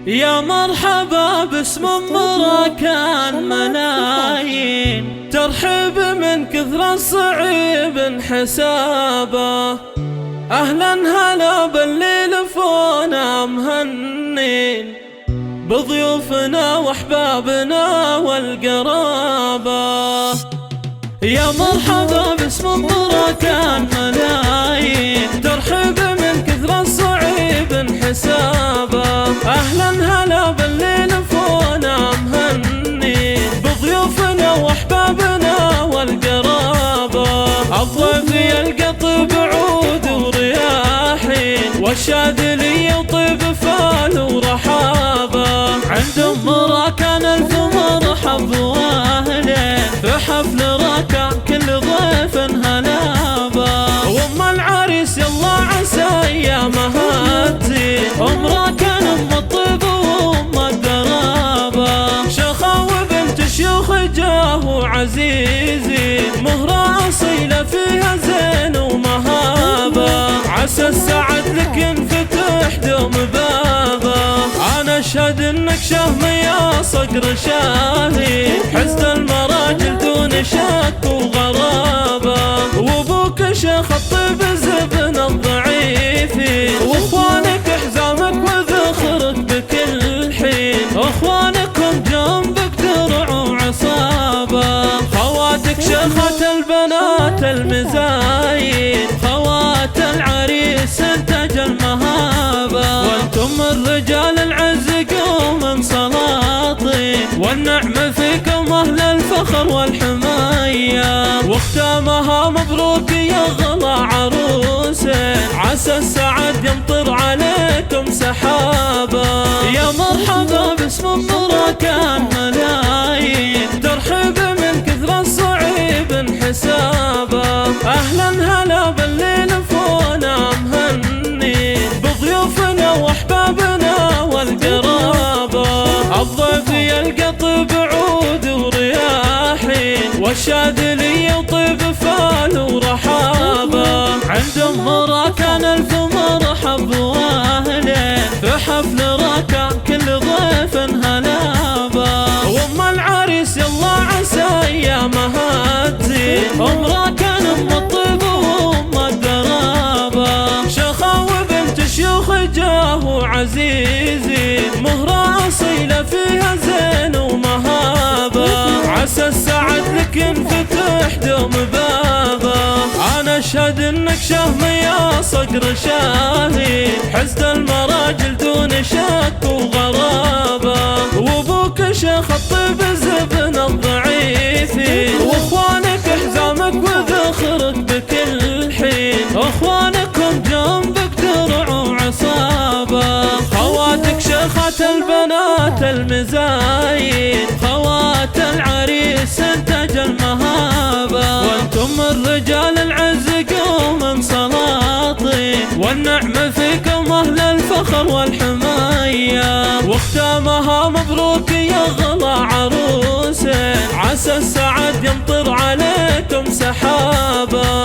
يا مرحبا باسم كان ملايين، ترحب من كثر الصعيب حسابه. أهلا هلا باللي لفونا مهنين، بضيوفنا واحبابنا والقرابة. يا مرحبا باسم كان ملايين، ترحب من كثر الصعيب حسابه. أهلا هلا باللي لفونا مهنين، بضيوفنا واحبابنا والقرابة. الضيف يلقى طيب عود ورياحين، والشاذلي يطيب فال ورحابة. عند كان الف مرحب واهلين، في حفل ركع كل ضيف هلابة. وام العريس يلا عسى ايامها تزين، كان ام الطيب وام القرابة. شيخة وبنت شيوخ جاه عزيزين، مهرة اصيلة فيها زين ومهابة. عسى السعد لك ينفتح دوم بابه. انا اشهد انك شهم يا صقر شاهين، حزن المراجل دون شك وغرابة. وابوك شيخ الطيب زبن الضعيفين، واخوانك حزامك وذخرك بكل حين. اخوانكم جنبك درع وعصابة، خواتك شيخة البنات المزاين، خوات العريس انتج المهابة. وانتم الرجال العز قوم سلاطين، والنعم فيكم اهل الفخر والحماية. واختامها مبروك يا غلا عروسين، عسى السعد يمطر عليكم سحابة. يا مرحبا باسم كان ملايين، ترحب من كثر الصعيب حسابه. اهلا هلا باللي لفونا مهنين، بضيوفنا واحبابنا والقرابة. الضيف يلقى طيب عود ورياحين، والشاذلي يطيب فال ورحابة. عند كان الف مرحب واهلين، في حفل ركع كل ضيف هلابة. وام العريس يلا عسى ايامها تزين، كان ام الطيب وام القرابة. شيخة وبنت شيوخ جاه عزيزين، مهرة اصيلة فيها زين ومهابة. عسى السعد لك ينفتح دوم بابه. انا اشهد انك شهم يا صقر شاهين، حزن المراجل دون شك وغرابة. وابوك شيخ الطيب زبن الضعيفين، واخوانك حزامك وذخرك بكل حين. اخوانكم جنبك درع وعصابة، خواتك شيخات البنات المزاين، خوات العريس انتج المهابة. وانتم الرجال العز قوم سلاطين، والنعم فيكم اهل الفخر والحماية. واختامها مبروك يا غلا عروسين، عسى السعد يمطر عليكم سحابة.